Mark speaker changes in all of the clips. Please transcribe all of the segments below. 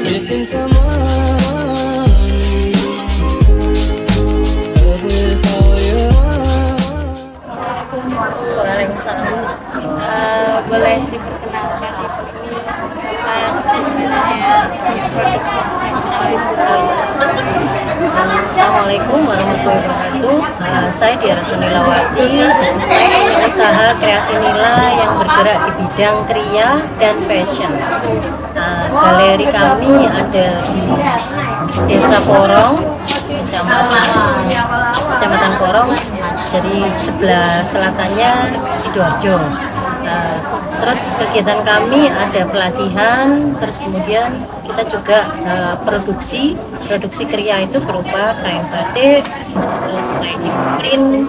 Speaker 1: missing someone.
Speaker 2: Waalaikumsalam. Boleh diperkenalkan ini sebenarnya produk.
Speaker 3: Assalamualaikum warahmatullahi wabarakatuh. Saya Diara Tunilawati. Saya punya usaha kreasi nila yang bergerak di bidang kriya dan fashion. Galeri kami ada di Desa Porong, Kecamatan Porong, dari sebelah selatannya Sidoarjo. Terus kegiatan kami ada pelatihan, terus kemudian kita juga produksi kriya itu berupa kain batik, terus kain print,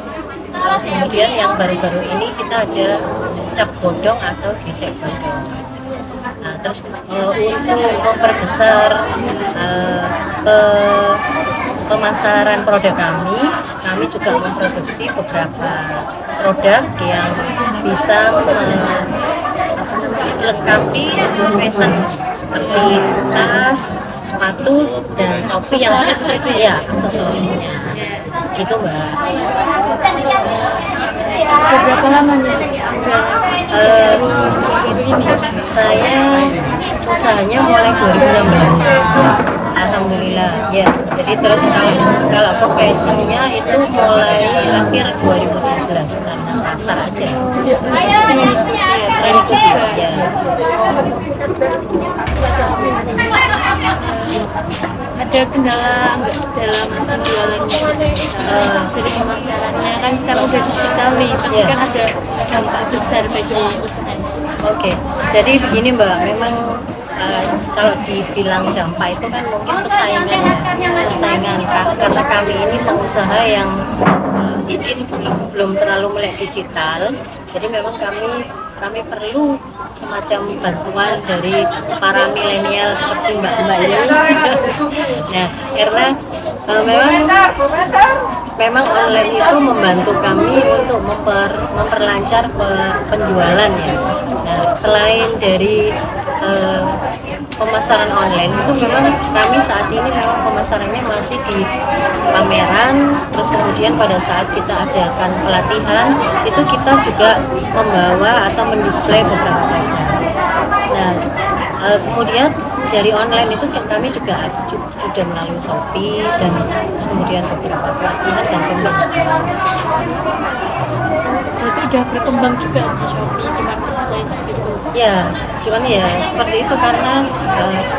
Speaker 3: terus kemudian yang baru-baru ini kita ada cap godong atau gesek godong. Terus untuk memperbesar pemasaran produk kami juga memproduksi beberapa produk yang bisa melengkapi fashion seperti tas, sepatu, dan topi yang ya aksesorisnya. Gitu, Mbak.
Speaker 2: Berapa lama nih?
Speaker 3: Saya usahanya mulai 2016. Alhamdulillah ya. Jadi terus kalau ke fashionnya itu mulai akhir 2017 karena pasar aja. Ya.
Speaker 2: Ada kendala enggak dalam penjualannya dari pemasarannya? Kan sekarang udah digital nih, pasti kan ada dampak besar bagi usahanya.
Speaker 3: Oke, jadi begini Mbak, memang kalau dibilang dampak itu kan mungkin persaingan karena kami ini pengusaha yang mungkin belum terlalu melek digital, jadi memang kami perlu semacam bantuan dari para milenial seperti mbak-mbak ini. Nah, karena memang online itu membantu kami untuk memperlancar penjualan ya. Nah, selain dari pemasaran online itu memang kami saat ini memang pemasarannya masih di pameran, terus kemudian pada saat kita adakan pelatihan itu kita juga membawa atau mendisplay beberapa produk. Nah, kemudian dari online itu kami juga sudah melalui Shopee dan kemudian beberapa pelatihan dan pembinaan.
Speaker 2: Berarti udah berkembang juga di Shopee, di marketplace gitu.
Speaker 3: Ya, cuman ya seperti itu karena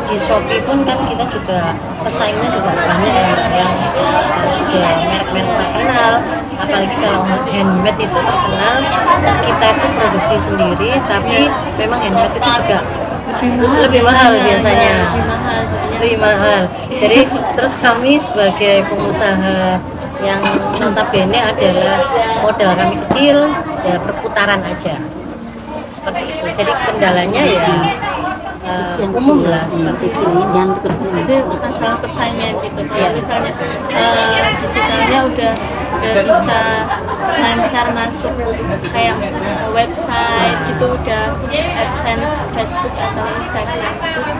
Speaker 3: di Shopee pun kan kita juga pesaingnya juga banyak yang sudah merek-merek terkenal. Apalagi kalau handmade itu terkenal, kita itu produksi sendiri, tapi memang handmade itu juga lebih mahal biasanya. Lebih mahal. Jadi terus kami sebagai pengusaha yang notabene adalah modal kami kecil, ya perputaran aja. Seperti itu. Jadi kendalanya ya umum lah seperti itu.
Speaker 2: Itu masalah persaingan gitu. Kalau misalnya digitalnya udah bisa lancar masuk kayak website gitu, udah AdSense, Facebook atau Instagram itu bisa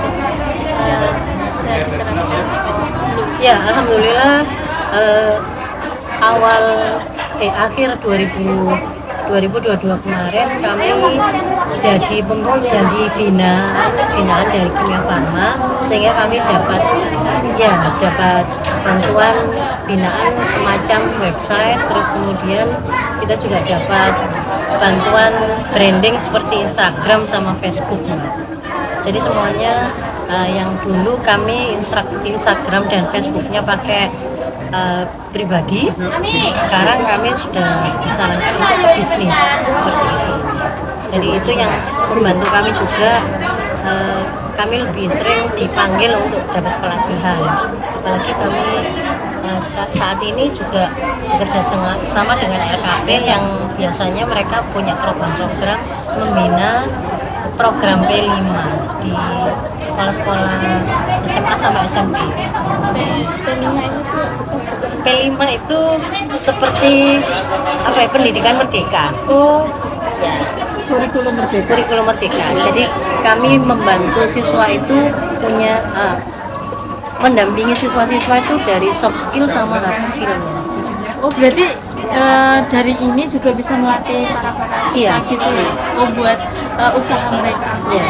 Speaker 2: diterapkan belum?
Speaker 3: Ya, alhamdulillah akhir 2022 kemarin kami jadi binaan dari Kimia Farma, sehingga kami dapat bantuan binaan semacam website, terus kemudian kita juga dapat bantuan branding seperti Instagram sama Facebook. Jadi semuanya yang dulu kami Instagram dan Facebooknya pakai pribadi, sekarang kami sudah disarankan untuk bisnis seperti itu. Jadi itu yang membantu kami juga, kami lebih sering dipanggil untuk dapat pelatihan. Apalagi kami saat ini juga bekerja sama dengan LKP yang biasanya mereka punya program-program membina program P5 di sekolah-sekolah SMA sama SMP. P5 itu seperti pendidikan merdeka.
Speaker 2: Oh,
Speaker 3: Ya. kurikulum merdeka. Jadi kami membantu siswa itu punya mendampingi siswa-siswa itu dari soft skill sama hard skill.
Speaker 2: Oh berarti dari ini juga bisa melatih para
Speaker 3: Iya.
Speaker 2: siswa gitu ya. Oh buat usaha mereka.
Speaker 3: Ya.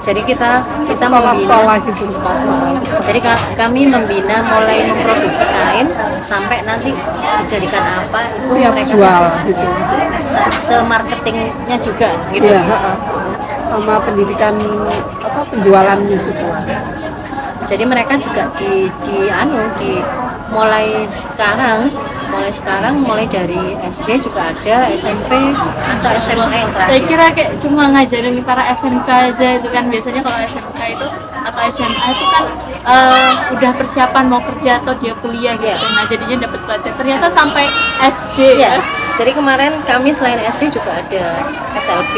Speaker 3: Jadi kita
Speaker 4: Sekolah-sekolah
Speaker 3: membina
Speaker 4: gitu.
Speaker 3: sekolah-sekolah. Jadi kami membina mulai memproduksi kain sampai nanti dijadikan apa itu
Speaker 4: Siap
Speaker 3: mereka
Speaker 4: jual gitu.
Speaker 3: Se-marketingnya juga gitu.
Speaker 4: Iya, sama pendidikan penjualannya juga.
Speaker 3: Jadi mereka juga di mulai dari SD juga ada, SMP atau SMA yang
Speaker 2: Saya
Speaker 3: terakhir.
Speaker 2: kira kayak cuma ngajarin para SMK aja itu kan, biasanya kalau SMK itu atau SMA itu kan udah persiapan mau kerja atau dia kuliah gitu.
Speaker 3: Iya.
Speaker 2: Nah jadinya dapat pelatihan. Ternyata sampai SD
Speaker 3: Iya. Jadi kemarin kami selain SD juga ada SLB.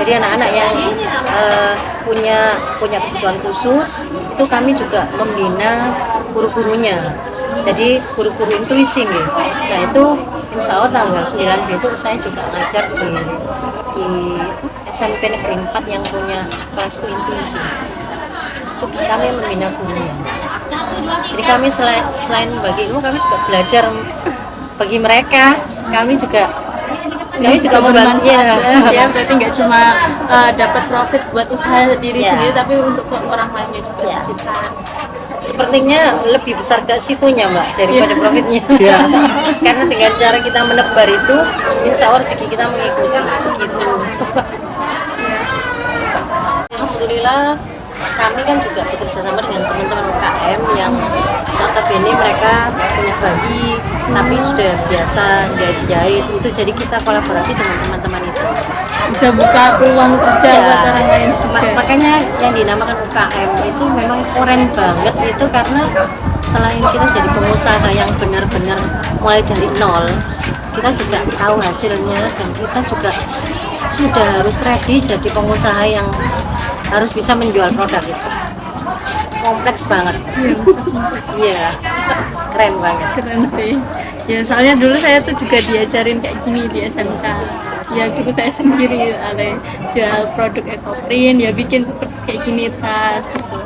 Speaker 3: Jadi anak-anak yang punya kebutuhan khusus itu kami juga membina guru-gurunya. Jadi guru-guru intuisi nih. Nah itu insya Allah tanggal 9 besok saya juga ngajar di SMP Negeri 4 yang punya kelas intuisi. Itu kami membina gurunya. Jadi kami selain bagi ilmu kami juga belajar bagi mereka. Kami juga membantu
Speaker 2: ya, berarti nggak cuma dapat profit buat usaha diri
Speaker 3: Ya.
Speaker 2: sendiri, tapi untuk ke orang lainnya juga
Speaker 3: Ya.
Speaker 2: sekitar.
Speaker 3: Sepertinya lebih besar ke situnya Mbak daripada profitnya.
Speaker 4: Iya.
Speaker 3: Karena dengan cara kita menebar itu, insya Allah rezeki kita mengikuti gitu. Alhamdulillah kami kan juga bekerja sama dengan teman-teman UKM yang notabene mereka punya bayi tapi sudah biasa jahit itu, jadi kita kolaborasi dengan teman-teman itu.
Speaker 2: Bisa buka peluang kerja
Speaker 3: Ya,
Speaker 2: buat orang lain juga.
Speaker 3: makanya yang dinamakan UKM itu memang keren banget itu karena selain kita jadi pengusaha yang benar-benar mulai dari nol, kita juga tahu hasilnya dan kita juga sudah harus ready jadi pengusaha yang harus bisa menjual produk itu. Kompleks banget. Iya. Keren banget.
Speaker 2: Keren sih. Ya soalnya dulu saya tuh juga diajarin kayak gini di SMK. Ya guru saya sendiri ada jual produk ekoprint, ya bikin persis kayak gini tas gitu.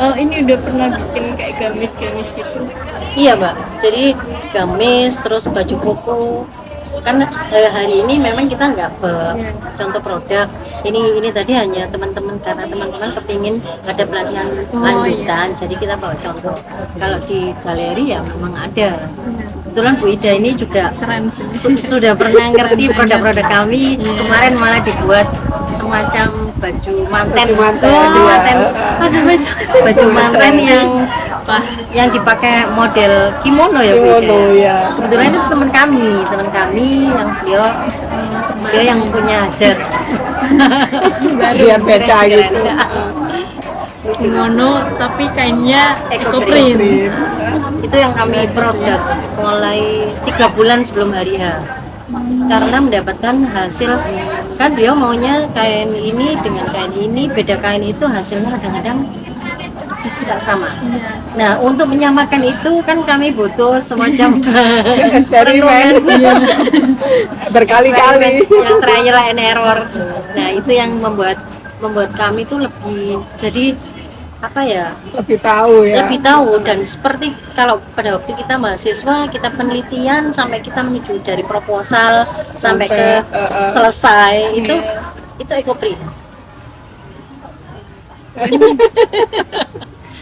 Speaker 2: Oh ini udah pernah bikin kayak gamis gitu.
Speaker 3: Iya Mbak, jadi gamis terus baju koko kan hari ini memang kita nggak contoh produk ini tadi hanya teman-teman karena teman-teman kepingin ada pelatihan lanjutan, jadi kita bawa contoh. Kalau di galeri ya memang ada. Kebetulan Bu Ida ini juga
Speaker 2: Keren sih.
Speaker 3: sudah pernah ngerti produk-produk kami. Kemarin malah dibuat semacam baju manten, baju manten yang dipakai model kimono ya Bu Ida.
Speaker 4: Kimono, ya.
Speaker 3: Kebetulan itu teman kami yang beliau yang punya hajat.
Speaker 4: Biar beda gitu.
Speaker 2: Kimono tapi kainnya
Speaker 3: Ekoprint.
Speaker 2: ekoprint.
Speaker 3: Itu yang kami produk mulai 3 bulan sebelum hari H, karena mendapatkan hasil. Kan beliau maunya kain ini dengan kain ini, beda kain itu hasilnya kadang-kadang tidak sama. Nah untuk menyamakan itu kan kami butuh semacam
Speaker 4: Eksperimen. Berkali-kali.
Speaker 3: yang trial and error. Nah itu yang membuat kami itu lebih jadi apa ya,
Speaker 4: Lebih tahu ya.
Speaker 3: lebih tahu. Dan seperti kalau pada waktu kita mahasiswa, kita penelitian sampai kita menuju dari proposal sampai ke selesai itu ekoprint.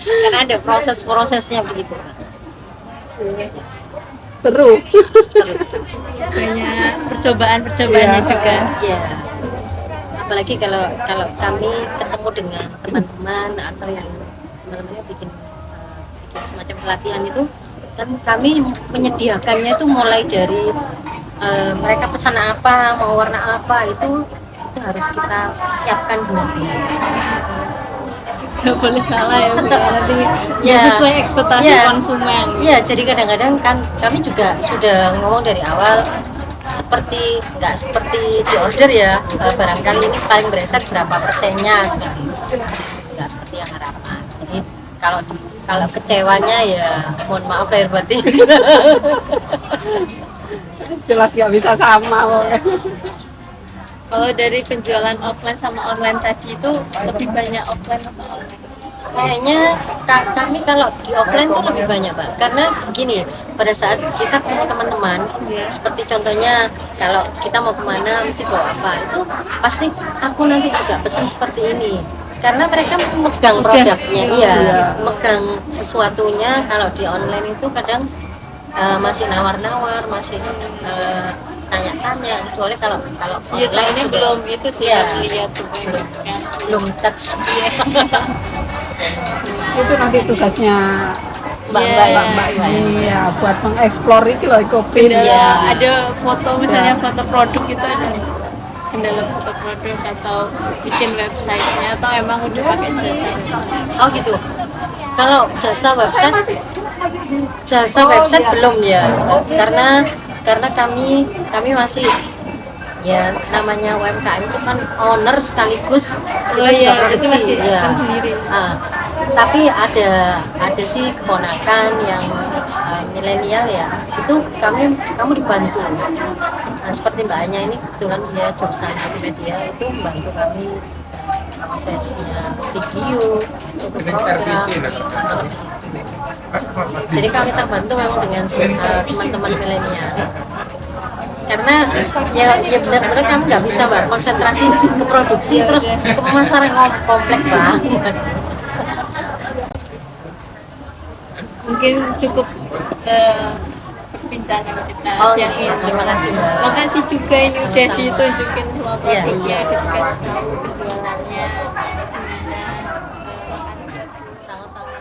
Speaker 3: Karena ada proses-prosesnya begitu.
Speaker 4: Seru.
Speaker 3: Seru.
Speaker 2: Banyak percobaan-percobaannya juga.
Speaker 3: Ya. Apalagi kalau kami ketemu dengan teman-teman atau yang teman-temannya bikin semacam pelatihan itu, kan kami menyediakannya itu mulai dari mereka pesan apa, mau warna apa, itu harus kita siapkan benar-benar.
Speaker 2: Nggak boleh salah ya Bu, nanti
Speaker 3: Ya.
Speaker 2: sesuai ekspektasi
Speaker 3: Ya.
Speaker 2: konsumen.
Speaker 3: Iya, jadi kadang-kadang kan kami juga sudah ngomong dari awal nggak seperti di order ya, barangkali ini paling bereset berapa persennya, seperti itu. Nggak seperti yang harapan. Jadi kalau kecewanya ya mohon maaf lahir batin.
Speaker 4: Jelas nggak bisa sama pokoknya.
Speaker 2: Kalau dari penjualan offline sama online tadi itu lebih banyak offline atau online?
Speaker 3: Kayaknya kami kalau di offline tuh lebih banyak, Pak. Karena gini, pada saat kita ketemu teman-teman, seperti contohnya kalau kita mau kemana mesti bawa apa, itu pasti aku nanti juga pesan seperti ini. Karena mereka megang produknya, iya, megang sesuatunya. Kalau di online itu kadang masih nawar-nawar, masih tanya-tanya. Kecuali kalau kalau
Speaker 2: Iya,
Speaker 3: online
Speaker 2: soalnya
Speaker 3: sudah-
Speaker 2: belum itu sih
Speaker 3: Iya.
Speaker 2: belum lihat tuh produknya.
Speaker 3: belum touch.
Speaker 4: Itu nanti tugasnya
Speaker 3: Mbak-mbak ya.
Speaker 4: Mbak iya buat mengeksplor itu loh Ekoprint.
Speaker 2: Kendala
Speaker 3: Iya.
Speaker 2: ada foto misalnya foto produk itu ada nih. Kendala foto produk atau bikin websitenya atau emang udah pakai jasa website?
Speaker 3: Oh gitu. Kalau jasa website belum ya, karena kami masih ya namanya UMKM itu kan owner sekaligus kita
Speaker 2: Oh iya,
Speaker 3: juga produksi
Speaker 2: itu masih
Speaker 3: ya.
Speaker 2: kan sendiri.
Speaker 3: Tapi ada sih keponakan yang milenial ya, itu kamu dibantu. Nah, seperti Mbak Anya ini kebetulan dia jurusan multimedia, itu membantu kami prosesnya video untuk program. Jadi kami terbantu memang dengan teman-teman milenial. Karena ya benar-benar kami nggak bisa Mbak konsentrasi ke produksi terus ke pemasaran komplek banget.
Speaker 2: Mungkin cukup perbincangan kita
Speaker 3: Oh,
Speaker 2: siang ini.
Speaker 3: terima kasih, Mbak.
Speaker 2: Makasih juga ini udah
Speaker 3: Sama-sama.
Speaker 2: ditunjukin semua
Speaker 3: Iya.
Speaker 2: produknya, dikasih tahu penjualannya gimana. Makasih.
Speaker 3: Sama-sama.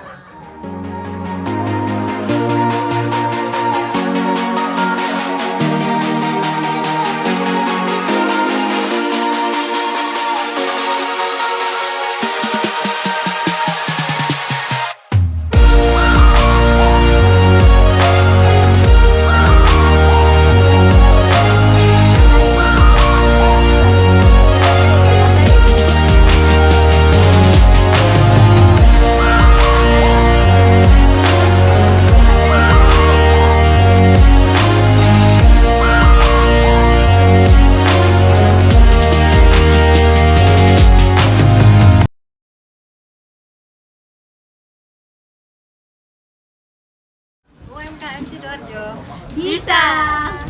Speaker 3: UMKM Sidoarjo
Speaker 2: Bisa.